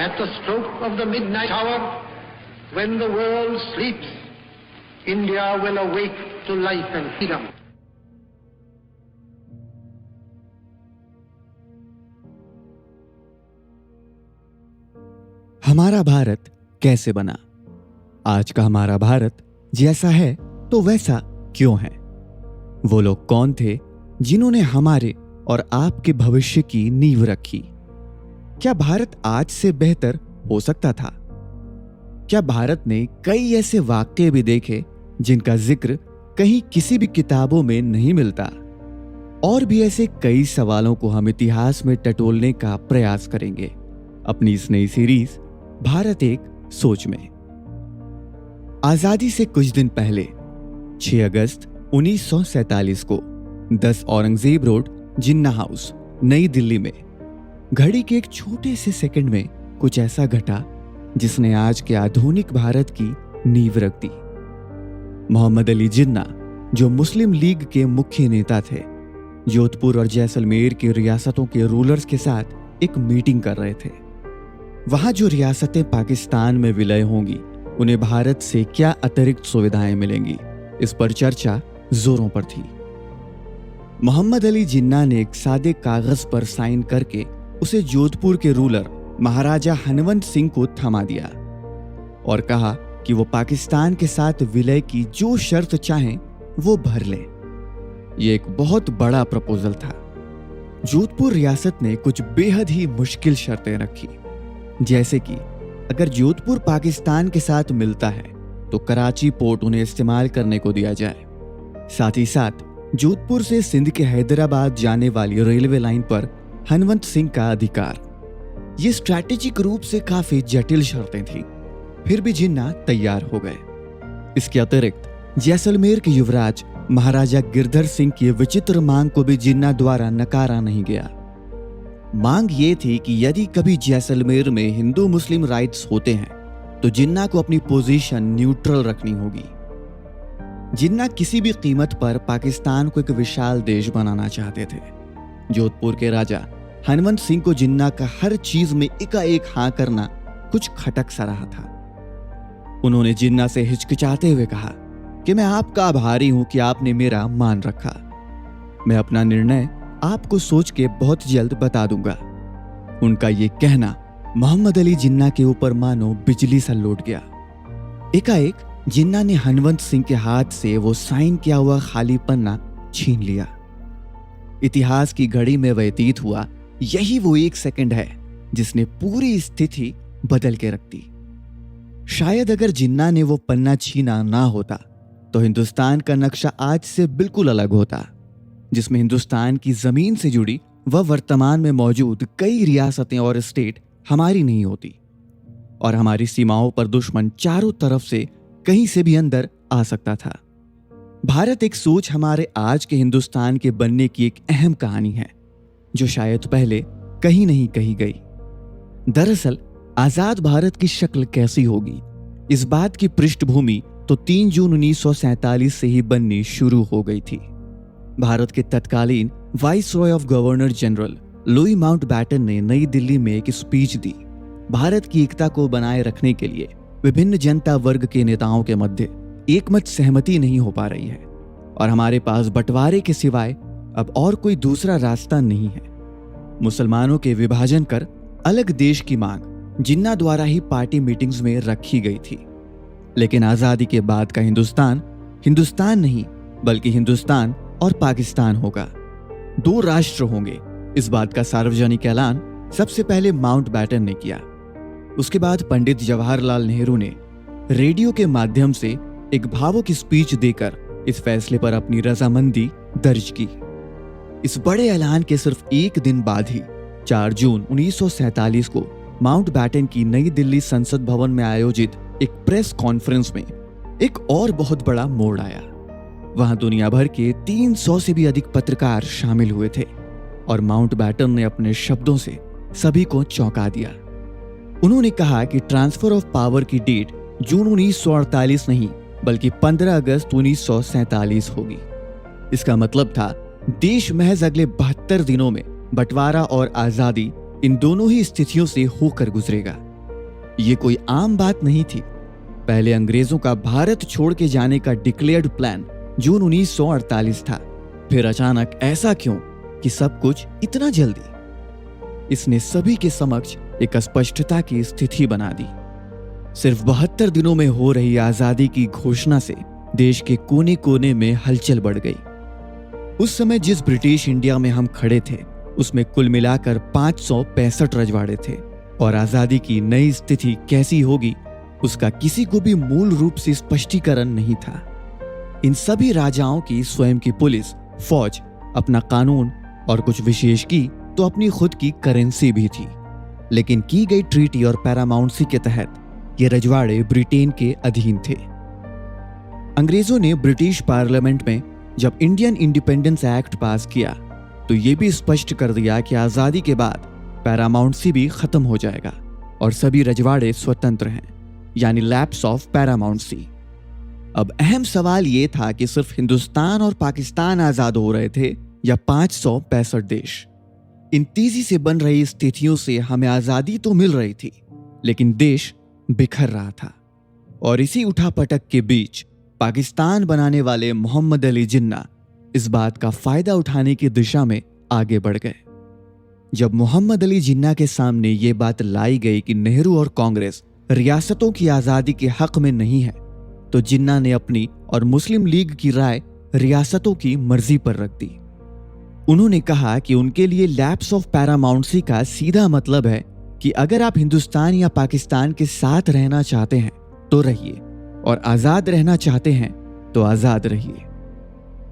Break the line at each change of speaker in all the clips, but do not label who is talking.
At the stroke of the midnight hour, when the world sleeps, India will awake to life and freedom.
हमारा भारत कैसे बना? आज का हमारा भारत जैसा है तो वैसा क्यों है? वो लोग कौन थे जिन्होंने हमारे और आपके भविष्य की नींव रखी? क्या भारत आज से बेहतर हो सकता था? क्या भारत ने कई ऐसे वाक्य भी देखे जिनका जिक्र कहीं किसी भी किताबों में नहीं मिलता? और भी ऐसे कई सवालों को हम इतिहास में टटोलने का प्रयास करेंगे अपनी इस नई सीरीज भारत एक सोच में। आजादी से कुछ दिन पहले 6 अगस्त 1947 को 10 औरंगजेब रोड, जिन्ना हाउस, नई दिल्ली में घड़ी के एक छोटे से सेकंड में कुछ ऐसा घटा जिसने आज के आधुनिक भारत की नींव रख दी। मोहम्मद अली जिन्ना, जो मुस्लिम लीग के मुख्य नेता थे, जोधपुर और जैसलमेर की रियासतों के रूलर्स के साथ एक मीटिंग कर रहे थे। वहां जो रियासतें पाकिस्तान में विलय होंगी उन्हें भारत से क्या अतिरिक्त सुविधाएं मिलेंगी, इस पर चर्चा जोरों पर थी। मोहम्मद अली जिन्ना ने एक सादे कागज पर साइन करके उसे जोधपुर के रूलर महाराजा हनवंत सिंह को थमा दिया और कहा कि वो पाकिस्तान के साथ विलय की जो शर्त चाहें वो भर लें। ये एक बहुत बड़ा प्रपोजल था। जोधपुर रियासत ने कुछ बेहद ही मुश्किल शर्तें रखी, जैसे कि अगर जोधपुर पाकिस्तान के साथ मिलता है तो कराची पोर्ट उन्हें इस्तेमाल करने को दिया जाए। साथ ही साथ जोधपुर से सिंध के हैदराबाद जाने वाली रेलवे लाइन पर हनवंत सिंह का अधिकार। ये स्ट्रैटेजिक रूप से काफी जटिल शर्तें थीं, फिर भी जिन्ना तैयार हो गए। इसके अतिरिक्त जैसलमेर के युवराज महाराजा गिरधर सिंह की विचित्र मांग को भी जिन्ना द्वारा नकारा नहीं गया। मांग ये थी कि यदि कभी जैसलमेर में हिंदू मुस्लिम राइट्स होते हैं तो जिन्ना को अपनी पोजीशन न्यूट्रल रखनी होगी। जिन्ना किसी भी कीमत पर पाकिस्तान को एक विशाल देश बनाना चाहते थे। जोधपुर के राजा हनवंत सिंह को जिन्ना का हर चीज में एकाएक हाँ करना कुछ खटक सा रहा था। उन्होंने जिन्ना से हिचकिचाते हुए कहा कि मैं आपका आभारी हूं कि आपने मेरा मान रखा। मैं अपना निर्णय आपको सोच के बहुत जल्द बता दूंगा। उनका यह कहना मोहम्मद अली जिन्ना के ऊपर मानो बिजली सा लौट गया। एकाएक जिन्ना ने हनवंत सिंह के हाथ से वो साइन किया हुआ खाली पन्ना छीन लिया। इतिहास की घड़ी में व्यतीत हुआ यही वो एक सेकंड है जिसने पूरी स्थिति बदल के रख दी। शायद अगर जिन्ना ने वो पन्ना छीना ना होता तो हिंदुस्तान का नक्शा आज से बिल्कुल अलग होता, जिसमें हिंदुस्तान की जमीन से जुड़ी व वर्तमान में मौजूद कई रियासतें और स्टेट हमारी नहीं होती और हमारी सीमाओं पर दुश्मन चारों तरफ से कहीं से भी अंदर आ सकता था। भारत एक सोच हमारे आज के हिंदुस्तान के बनने की एक अहम कहानी है जो शायद पहले कहीं नहीं कही गई। दरअसल आजाद भारत की शक्ल कैसी होगी, इस बात की पृष्ठभूमि तो 3 जून 1947 से ही बननी शुरू हो गई थी। भारत के तत्कालीन viceroy of governor general Louis Mountbatten ने नई दिल्ली में एक स्पीच दी। भारत की एकता को बनाए रखने के लिए विभिन्न जनता वर्ग के नेताओं के मध्य एकमत सहमति नहीं हो पा रही है और हमारे पास बंटवारे के सिवाय अब और कोई दूसरा रास्ता नहीं है। मुसलमानों के विभाजन कर अलग देश की मांग जिन्ना द्वारा ही पार्टी मीटिंग्स में रखी गई थी। लेकिन आजादी के बाद का हिंदुस्तान हिंदुस्तान नहीं बल्कि हिंदुस्तान और पाकिस्तान होगा, 2 राष्ट्र होंगे। इस बात का सार्वजनिक ऐलान सबसे पहले माउंटबैटन ने किया। उसके बाद पंडित जवाहरलाल नेहरू ने रेडियो के माध्यम से एक भावुक स्पीच देकर इस फैसले पर अपनी रजामंदी दर्ज की। इस बड़े ऐलान के सिर्फ एक दिन बाद ही 4 जून 1947 को माउंटबैटन की नई दिल्ली संसद भवन में आयोजित एक प्रेस कॉन्फ्रेंस में एक और बहुत बड़ा मोड़ आया। वहां दुनिया भर के 300 से भी अधिक पत्रकार शामिल हुए थे और माउंटबैटन ने अपने शब्दों से सभी को चौंका दिया। उन्होंने कहा कि ट्रांसफर ऑफ पावर की डेट जून 1948 नहीं बल्कि 15 अगस्त 1947 होगी। इसका मतलब था देश महज अगले 72 दिनों में बंटवारा और आजादी इन दोनों ही स्थितियों से होकर गुजरेगा। ये कोई आम बात नहीं थी। पहले अंग्रेजों का भारत छोड़ के जाने का डिक्लेयर्ड प्लान जून 1948 था। फिर अचानक ऐसा क्यों कि सब कुछ इतना जल्दी? इसने सभी के समक्ष एक अस्पष्टता की स्थिति बना दी। सिर्फ 72 दिनों में हो रही आजादी की घोषणा से देश के कोने कोने में हलचल बढ़ गई। उस समय जिस ब्रिटिश इंडिया में हम खड़े थे उसमें कुल मिलाकर 565 रजवाड़े थे और आजादी की नई स्थिति कैसी होगी उसका किसी को भी मूल रूप से स्पष्टीकरण नहीं था। इन सभी राजाओं की स्वयं की पुलिस, फौज, अपना कानून और कुछ विशेष की तो अपनी खुद की करेंसी भी थी। लेकिन की गई ट्रीटी और पैरामाउंसी के तहत ये रजवाड़े ब्रिटेन के अधीन थे। अंग्रेजों ने ब्रिटिश पार्लियामेंट में जब इंडियन इंडिपेंडेंस एक्ट पास किया तो ये भी स्पष्ट कर दिया कि आजादी के बाद पैरामाउंसी भी खत्म हो जाएगा और सभी रजवाड़े स्वतंत्र हैं, यानी लैप्स ऑफ पैरामाउंसी। अब अहम सवाल यह था कि सिर्फ हिंदुस्तान और पाकिस्तान आजाद हो रहे थे या 565 देश। इन तेजी से बन रही स्थितियों से हमें आजादी तो मिल रही थी लेकिन देश बिखर रहा था। और इसी उठापटक के बीच पाकिस्तान बनाने वाले मोहम्मद अली जिन्ना इस बात का फायदा उठाने की दिशा में आगे बढ़ गए। जब मोहम्मद अली जिन्ना के सामने यह बात लाई गई कि नेहरू और कांग्रेस रियासतों की आजादी के हक में नहीं है तो जिन्ना ने अपनी और मुस्लिम लीग की राय रियासतों की मर्जी पर रख दी। उन्होंने कहा कि उनके लिए लैप्स ऑफ पैरामाउंसी का सीधा मतलब है कि अगर आप हिंदुस्तान या पाकिस्तान के साथ रहना चाहते हैं तो रहिए और आजाद रहना चाहते हैं तो आजाद रहिए।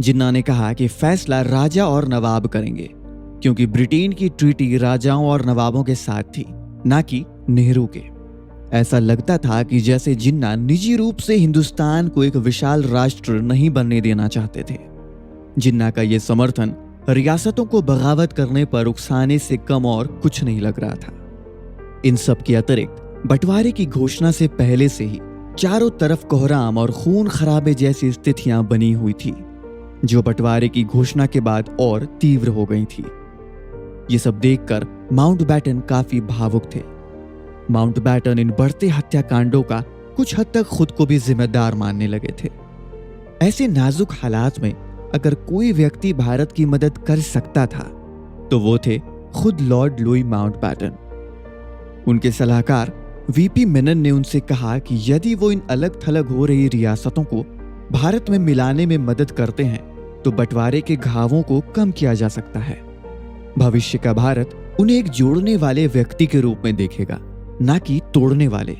जिन्ना ने कहा कि फैसला राजा और नवाब करेंगे क्योंकि ब्रिटेन की ट्रीटी राजाओं और नवाबों के साथ थी, ना कि नेहरू के। ऐसा लगता था कि जैसे जिन्ना निजी रूप से हिंदुस्तान को एक विशाल राष्ट्र नहीं बनने देना चाहते थे। जिन्ना का यह समर्थन रियासतों को बगावत करने पर उकसाने से कम और कुछ नहीं लग रहा था। इन सब के अतिरिक्त बंटवारे की घोषणा से पहले से ही चारों तरफ कोहराम और खून खराबे जैसी स्थितियां बनी हुई थी जो बंटवारे की घोषणा के बाद और तीव्र हो गई थी। ये सब देखकर माउंटबेटन काफी भावुक थे। माउंटबेटन इन बढ़ते हत्याकांडों का कुछ हद तक खुद को भी जिम्मेदार मानने लगे थे। ऐसे नाजुक हालात में अगर कोई व्यक्ति भारत की मदद कर सकता था तो वो थे खुद लॉर्ड लुई माउंटबेटन। उनके सलाहकार वीपी मेनन ने उनसे कहा कि यदि वो इन अलग थलग हो रही रियासतों को भारत में मिलाने में मदद करते हैं तो बंटवारे के घावों को कम किया जा सकता है। भविष्य का भारत उन्हें एक जोड़ने वाले व्यक्ति के रूप में देखेगा, ना कि तोड़ने वाले।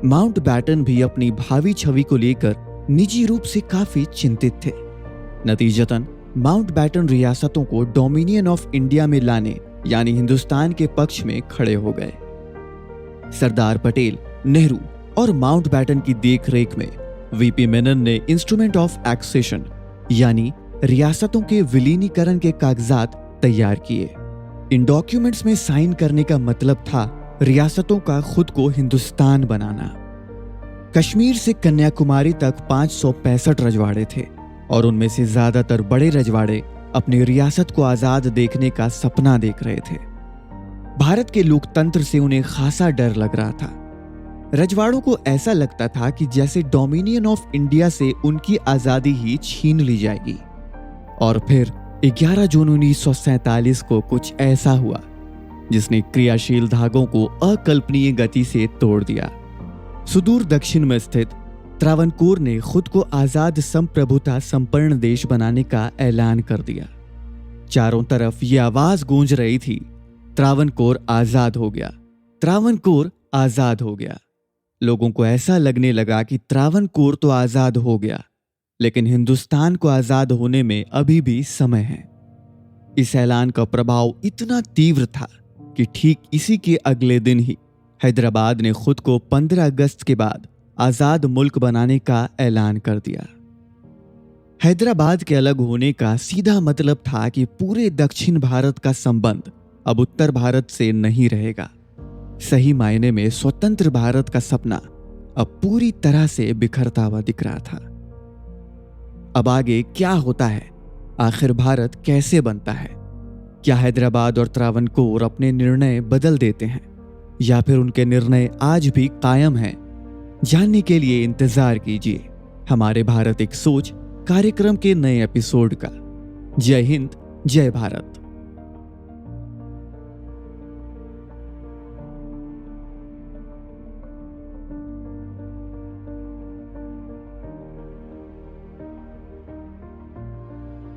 माउंटबेटन भी अपनी भावी छवि को लेकर निजी रूप से काफी चिंतित थे। नतीजतन माउंटबेटन रियासतों को डोमिनियन ऑफ इंडिया में लाने यानी हिंदुस्तान के पक्ष में खड़े हो गए। सरदार पटेल, नेहरू और माउंटबेटन की देखरेख में वीपी मेनन ने इंस्ट्रूमेंट ऑफ एक्सेशन यानी रियासतों के विलीनीकरण के कागजात तैयार किए। इन डॉक्यूमेंट्स में साइन करने का मतलब था रियासतों का खुद को हिंदुस्तान बनाना। कश्मीर से कन्याकुमारी तक 565 रजवाड़े थे और उनमें से ज्यादातर बड़े रजवाड़े अपनी रियासत को आजाद देखने का सपना देख रहे थे। भारत के लोकतंत्र से उन्हें खासा डर लग रहा था। रजवाड़ों को ऐसा लगता था कि जैसे डोमिनियन ऑफ इंडिया से उनकी आजादी ही छीन ली जाएगी। और फिर 11 जून 1947 को कुछ ऐसा हुआ जिसने क्रियाशील धागों को अकल्पनीय गति से तोड़ दिया। सुदूर दक्षिण में स्थित त्रावणकोर ने खुद को आजाद संप्रभुता संपन्न देश बनाने का ऐलान कर दिया। चारों तरफ यह आवाज गूंज रही थी, त्रावणकोर आजाद हो गया, त्रावणकोर आजाद हो गया। लोगों को ऐसा लगने लगा कि त्रावणकोर तो आजाद हो गया लेकिन हिंदुस्तान को आजाद होने में अभी भी समय है। इस ऐलान का प्रभाव इतना तीव्र था कि ठीक इसी के अगले दिन ही हैदराबाद ने खुद को 15 अगस्त के बाद आजाद मुल्क बनाने का ऐलान कर दिया। हैदराबाद के अलग होने का सीधा मतलब था कि पूरे दक्षिण भारत का संबंध अब उत्तर भारत से नहीं रहेगा। सही मायने में स्वतंत्र भारत का सपना अब पूरी तरह से बिखरता हुआ दिख रहा था। अब आगे क्या होता है? आखिर भारत कैसे बनता है? क्या हैदराबाद और त्रावणकोर अपने निर्णय बदल देते हैं या फिर उनके निर्णय आज भी कायम हैं? जानने के लिए इंतजार कीजिए हमारे भारत एक सोच कार्यक्रम के नए एपिसोड का। जय हिंद, जय भारत।